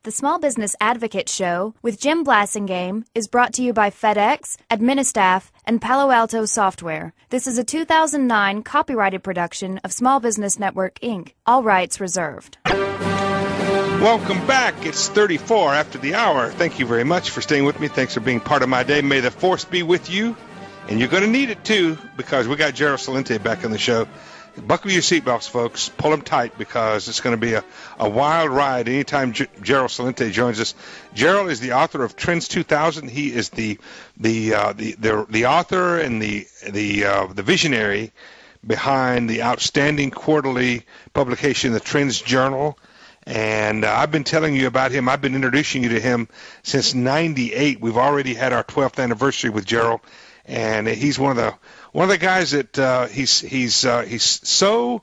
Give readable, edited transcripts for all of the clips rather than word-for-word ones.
The Small Business Advocate Show with Jim Blasingame is brought to you by FedEx, Administaff, and Palo Alto Software. This is a 2009 copyrighted production of Small Business Network, Inc. All rights reserved. Welcome back. It's 34 after the hour. Thank you very much for staying with me. Thanks for being part of my day. May the force be with you. And you're going to need it, too, because we got Gerald Celente back on the show. Buckle your seatbelts, folks. Pull them tight because it's going to be a wild ride anytime Gerald Celente joins us. Gerald is the author of Trends 2000. He is the author and the visionary behind the outstanding quarterly publication, the Trends Journal. And I've been telling you about him. I've been introducing you to him since '98. We've already had our 12th anniversary with Gerald, and he's one of the guys that he's so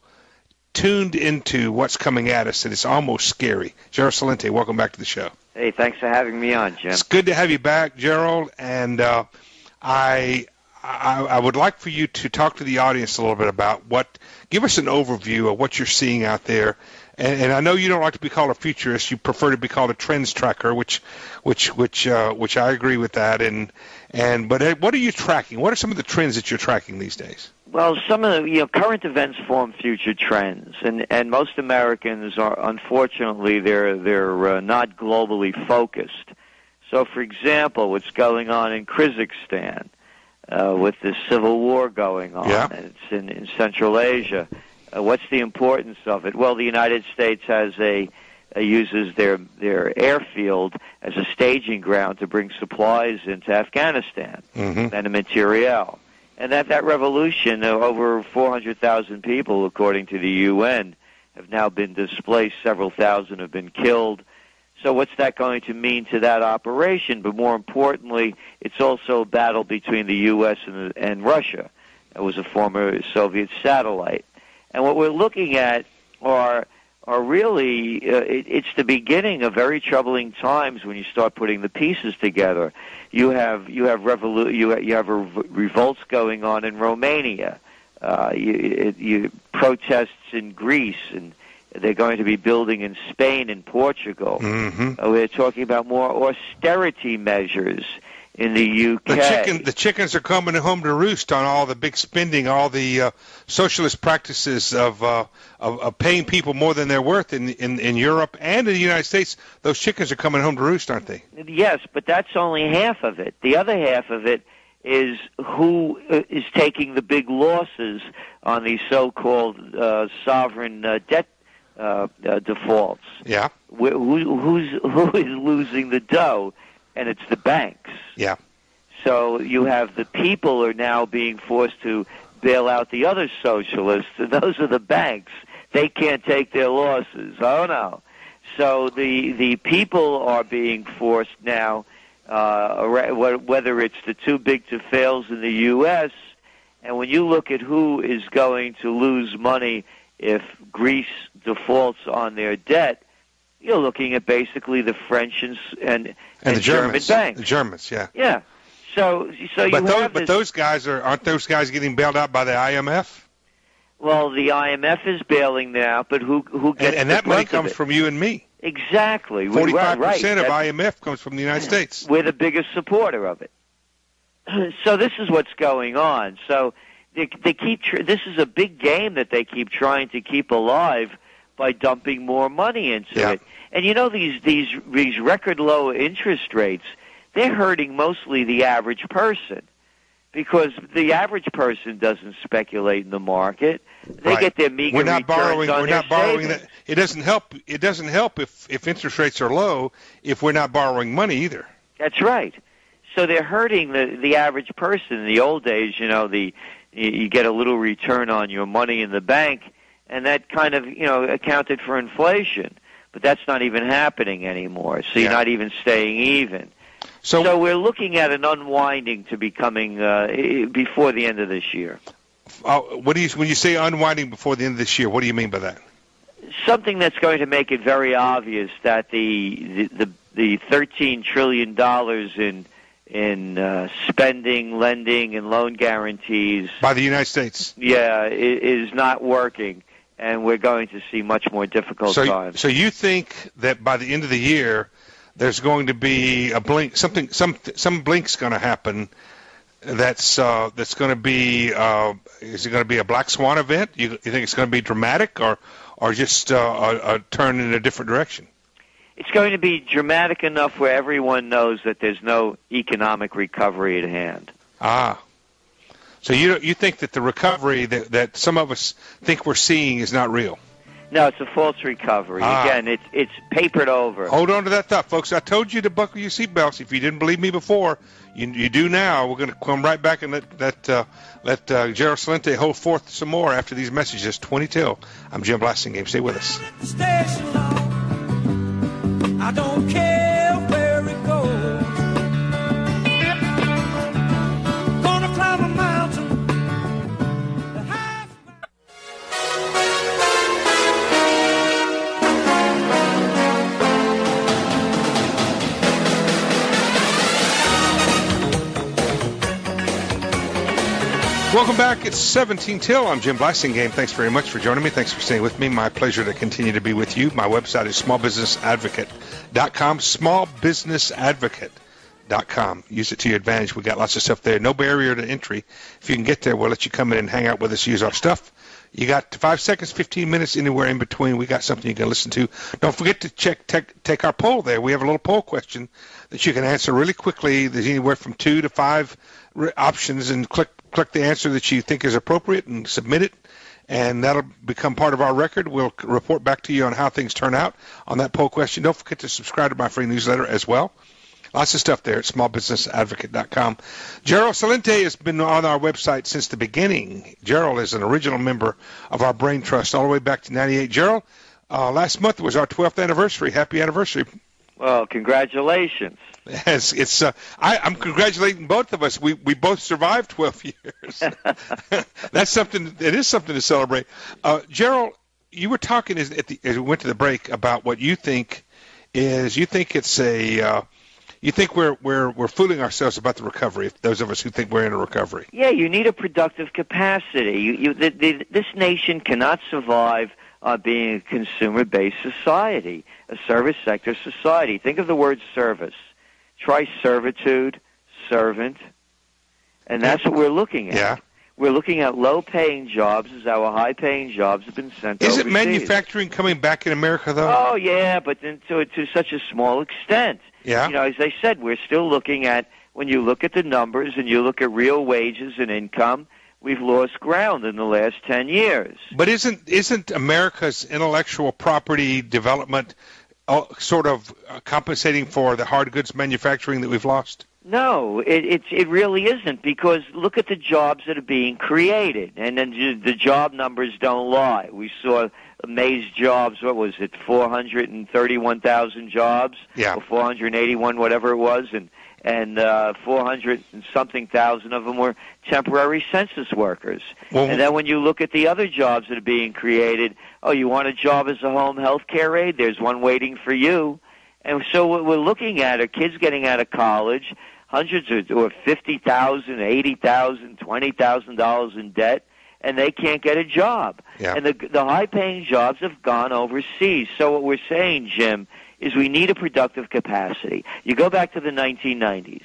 tuned into what's coming at us that it's almost scary. Gerald Celente, welcome back to the show. Hey, thanks for having me on, Jim. It's good to have you back, Gerald. And I would like for you to talk to the audience a little bit about give us an overview of what you're seeing out there. And I know you don't like to be called a futurist; you prefer to be called a trends tracker, which I agree with that. But what are you tracking? What are some of the trends that you're tracking these days? Well, some of the current events form future trends, and most Americans are unfortunately they're not globally focused. So, for example, what's going on in Kyrgyzstan with the civil war going on, yeah. And it's in Central Asia. What's the importance of it? Well, the United States uses their airfield as a staging ground to bring supplies into Afghanistan and the materiel. And that revolution, over 400,000 people, according to the UN, have now been displaced. Several thousand have been killed. So what's that going to mean to that operation? But more importantly, it's also a battle between the U.S. and Russia. It was a former Soviet satellite. And what we're looking at are really it's the beginning of very troubling times when you start putting the pieces together. You have revolts going on in Romania. You protests in Greece, and they're going to be building in Spain and Portugal. We're talking about more austerity measures in the UK. The chickens are coming home to roost on all the big spending, all the socialist practices of paying people more than they're worth in Europe and in the United States. Those chickens are coming home to roost, aren't they? Yes, but that's only half of it. The other half of it is who is taking the big losses on these so-called sovereign debt defaults. Yeah. Who is losing the dough? And it's the banks. Yeah. So you have the people are now being forced to bail out the other socialists, and those are the banks. They can't take their losses. Oh, no. So the people are being forced now, whether it's the too big to fails in the U.S., and when you look at who is going to lose money if Greece defaults on their debt, you're looking at basically the French and the German banks. The Germans, yeah. Yeah. So but those guys aren't those guys getting bailed out by the IMF? Well, the IMF is bailing them out, but who gets and that money comes from you and me. Exactly. 45% of IMF comes from the United States. We're the biggest supporter of it. So this is what's going on. So they keep. This is a big game that they keep trying to keep alive by dumping more money into it. And you know these record low interest rates, they're hurting mostly the average person, because the average person doesn't speculate in the market. They get their meager returns on their savings. It doesn't help. It doesn't help if interest rates are low if we're not borrowing money either. That's right. So they're hurting the average person. In the old days, you get a little return on your money in the bank, and that kind of accounted for inflation. But that's not even happening anymore. So you're not even staying even. So we're looking at an unwinding to be coming before the end of this year. When you say unwinding before the end of this year, what do you mean by that? Something that's going to make it very obvious that the $13 trillion in spending, lending, and loan guarantees by the United States, is not working. and we're going to see much more difficult times. So you think that by the end of the year, there's going to be a blink, some blink's going to happen. That's going to be. Is it going to be a black swan event? You think it's going to be dramatic, or just a turn in a different direction? It's going to be dramatic enough where everyone knows that there's no economic recovery at hand. So you think that the recovery that some of us think we're seeing is not real? No, it's a false recovery. Again, it's papered over. Hold on to that thought, folks. I told you to buckle your seatbelts. If you didn't believe me before, you do now. We're going to come right back and let Gerald Celente hold forth some more after these messages. 20 till. I'm Jim Blasingame. Stay with us. I don't care where it goes. Gonna climb a mountain. Welcome back. It's 17 till. I'm Jim Blasingame. Thanks very much for joining me. Thanks for staying with me. My pleasure to continue to be with you. My website is smallbusinessadvocate.com. Smallbusinessadvocate.com. Use it to your advantage. We got lots of stuff there. No barrier to entry. If you can get there, we'll let you come in and hang out with us, use our stuff. You got 5 seconds, 15 minutes, anywhere in between. We got something you can listen to. Don't forget to take our poll there. We have a little poll question that you can answer really quickly. There's anywhere from 2 to 5 options, and click the answer that you think is appropriate and submit it, and that'll become part of our record. We'll report back to you on how things turn out on that poll question. Don't forget to subscribe to my free newsletter as well. Lots of stuff there at smallbusinessadvocate.com. Gerald Celente has been on our website since the beginning. Gerald is an original member of our Brain Trust all the way back to 98. Gerald, last month was our 12th anniversary. Happy anniversary. Well, congratulations. Yes, I'm congratulating both of us. We both survived 12 years. That's something. It is something to celebrate. Gerald, you were talking as we went to the break about what you think is. You think it's a. You think we're fooling ourselves about the recovery. Those of us who think we're in a recovery. Yeah, you need a productive capacity. This nation cannot survive being a consumer-based society, a service sector society. Think of the word service. Try servitude, servant, and that's what we're looking at. Yeah. We're looking at low-paying jobs as our high-paying jobs have been sent overseas. Is it manufacturing coming back in America, though? Oh, yeah, but to such a small extent. Yeah. You know, as I said, we're still looking at, when you look at the numbers and you look at real wages and income, we've lost ground in the last 10 years. But isn't America's intellectual property development sort of compensating for the hard goods manufacturing that we've lost? No, it really isn't, because look at the jobs that are being created, and then the job numbers don't lie. We saw May's jobs, what was it, 431,000 jobs? Yeah. Or 481, whatever it was, and 400 and something thousand of them were temporary census workers. Well, and then when you look at the other jobs that are being created, you want a job as a home health care aide? There's one waiting for you. And so what we're looking at are kids getting out of college, hundreds or $50,000, $80,000, $20,000 in debt, and they can't get a job. Yeah. And the high-paying jobs have gone overseas. So what we're saying, Jim, is we need a productive capacity. You go back to the 1990s.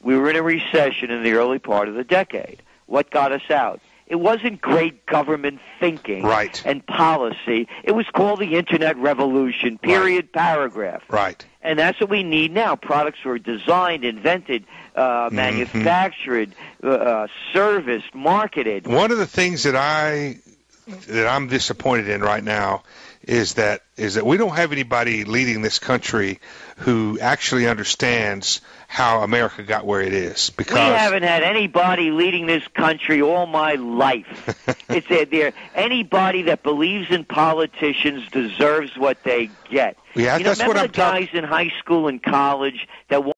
We were in a recession in the early part of the decade. What got us out? It wasn't great government thinking and policy. It was called the Internet Revolution, period, paragraph. Right. And that's what we need now. Products were designed, invented, manufactured, serviced, marketed. One of the things that I'm disappointed in right now is that we don't have anybody leading this country who actually understands how America got where it is. Because we haven't had anybody leading this country all my life. Anybody that believes in politicians deserves what they get. Yeah, you know, that's what I'm remember the guys in high school and college that